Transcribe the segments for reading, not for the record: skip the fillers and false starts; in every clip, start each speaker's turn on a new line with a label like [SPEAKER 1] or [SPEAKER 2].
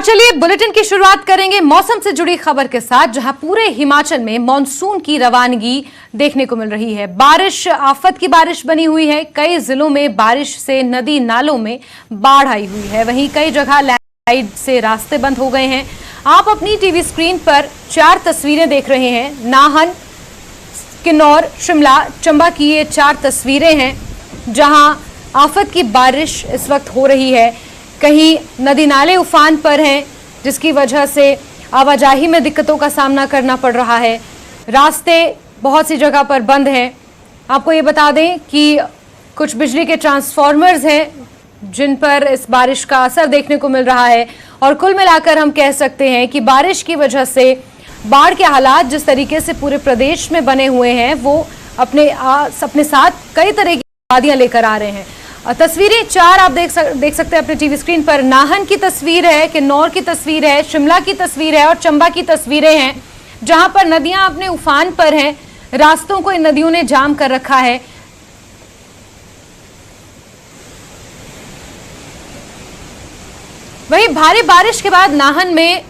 [SPEAKER 1] और चलिए बुलेटिन की शुरुआत करेंगे मौसम से जुड़ी खबर के साथ, जहां पूरे हिमाचल में मॉनसून की रवानगी देखने को मिल रही है। बारिश आफत की बारिश बनी हुई है। कई जिलों में बारिश से नदी नालों में बाढ़ आई हुई है। वहीं कई जगह लैंडस्लाइड से रास्ते बंद हो गए हैं। आप अपनी टीवी स्क्रीन पर 4 तस्वीरें देख रहे हैं। नाहन, किन्नौर, शिमला, चंबा की ये 4 तस्वीरें हैं, जहां आफत की बारिश इस वक्त हो रही है। कहीं नदी नाले उफान पर हैं, जिसकी वजह से आवाजाही में दिक्कतों का सामना करना पड़ रहा है। रास्ते बहुत सी जगह पर बंद हैं। आपको ये बता दें कि कुछ बिजली के ट्रांसफार्मर्स हैं, जिन पर इस बारिश का असर देखने को मिल रहा है। और कुल मिलाकर हम कह सकते हैं कि बारिश की वजह से बाढ़ के हालात जिस तरीके से पूरे प्रदेश में बने हुए हैं, वो अपने साथ कई तरह की आबादियां लेकर आ रहे हैं। तस्वीरें 4 आप देख सकते हैं अपने टीवी स्क्रीन पर। नाहन की तस्वीर है, किन्नौर की तस्वीर है, शिमला की तस्वीर है और चंबा की तस्वीरें हैं, जहां पर नदियां अपने उफान पर हैं। रास्तों को इन नदियों ने जाम कर रखा है। वहीं भारी बारिश के बाद नाहन में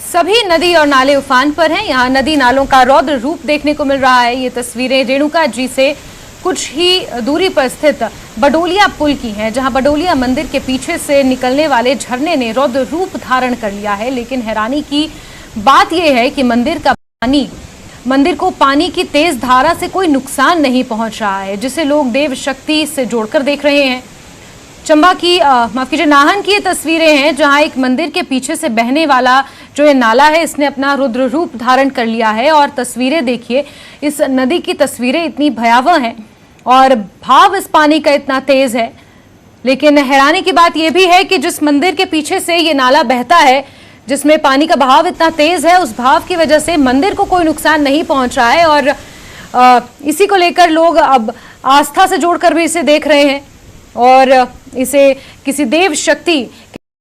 [SPEAKER 1] सभी नदी और नाले उफान पर हैं। यहां नदी नालों का रौद्र रूप देखने को मिल रहा है। ये तस्वीरें रेणुका जी से कुछ ही दूरी पर स्थित बडोलिया पुल की हैं, जहां बडोलिया मंदिर के पीछे से निकलने वाले झरने ने रौद्र रूप धारण कर लिया है। लेकिन हैरानी की बात यह है कि मंदिर को पानी की तेज धारा से कोई नुकसान नहीं पहुंच रहा है, जिसे लोग देव शक्ति से जोड़कर देख रहे हैं। चंबा की नाहन की ये तस्वीरें हैं, जहां एक मंदिर के पीछे से बहने वाला जो ये नाला है, इसने अपना रुद्र रूप धारण कर लिया है। और तस्वीरें देखिए, इस नदी की तस्वीरें इतनी भयावह हैं और भाव इस पानी का इतना तेज है। लेकिन हैरानी की बात यह भी है कि जिस मंदिर के पीछे से ये नाला बहता है, जिसमें पानी का बहाव इतना तेज है, उस भाव की वजह से मंदिर को कोई नुकसान नहीं पहुंच रहा है। और इसी को लेकर लोग अब आस्था से जोड़कर भी इसे देख रहे हैं और इसे किसी देव शक्ति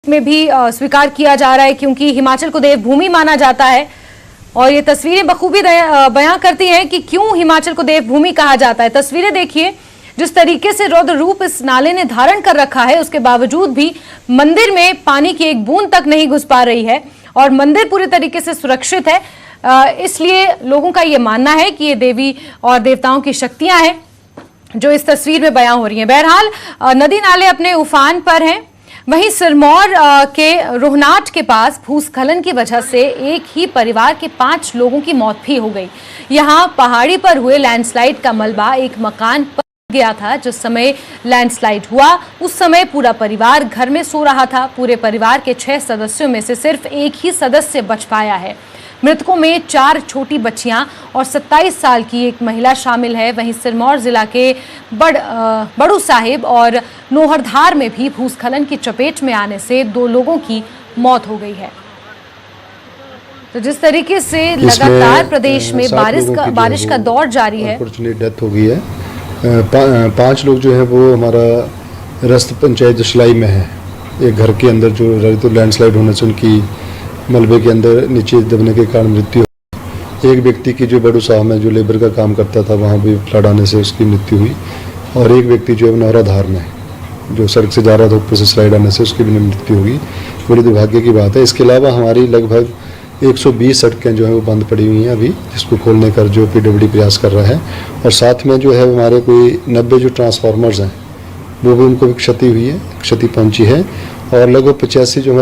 [SPEAKER 1] में भी स्वीकार किया जा रहा है, क्योंकि हिमाचल को देवभूमि माना जाता है। और ये तस्वीरें बखूबी बयां करती हैं कि क्यों हिमाचल को देवभूमि कहा जाता है। तस्वीरें देखिए, जिस तरीके से रौद्र रूप इस नाले ने धारण कर रखा है, उसके बावजूद भी मंदिर में पानी की एक बूंद तक नहीं घुस पा रही है और मंदिर पूरी तरीके से सुरक्षित है। इसलिए लोगों का ये मानना है कि ये देवी और देवताओं की शक्तियां हैं जो इस तस्वीर में बयां हो रही हैं। बहरहाल नदी नाले अपने उफान पर हैं। वहीं सिरमौर के रोहनाट के पास भूस्खलन की वजह से एक ही परिवार के 5 लोगों की मौत भी हो गई। यहां पहाड़ी पर हुए लैंडस्लाइड का मलबा एक मकान पर गया था। जिस समय लैंडस्लाइड हुआ, उस समय पूरा परिवार घर में सो रहा था। पूरे परिवार के 6 सदस्यों में से सिर्फ एक ही सदस्य बच पाया है। मृतकों में 4 छोटी बच्चियां और 27 साल की एक महिला शामिल है। वहीं सिरमौर जिला के बड़ू साहिब और नोहरधार में भी भूस्खलन की चपेट में आने से 2 लोगों की मौत हो गई है। तो जिस तरीके से लगातार प्रदेश में बारिश का दौर जारी है,
[SPEAKER 2] डेथ हो गई है। 5 लोग जो है वो हमारा रस्त पंचायत जशलाई में है। एक घर के अंदर जो लैंडस्लाइड होने से उनकी मलबे के अंदर नीचे दबने के कारण मृत्यु हुई। एक व्यक्ति की जो बड़ू साहब में जो लेबर का काम करता था, वहाँ भी फ्लड आने से उसकी मृत्यु हुई। और एक व्यक्ति जो है नौराधार में जो सड़क से जा रहा था, ऊपर से स्लाइड आने से उसकी भी मृत्यु हुई। बड़ी दुर्भाग्य की बात है। इसके अलावा हमारी लगभग 120 सड़कें जो है वो बंद पड़ी हुई हैं अभी, जिसको खोलने का जो PWD प्रयास कर रहा है। और साथ में जो है हमारे कोई 90 जो ट्रांसफार्मर्स हैं, वो भी उनको भी क्षति हुई है, क्षति पहुँची है। और लगभग 85 जो हमारे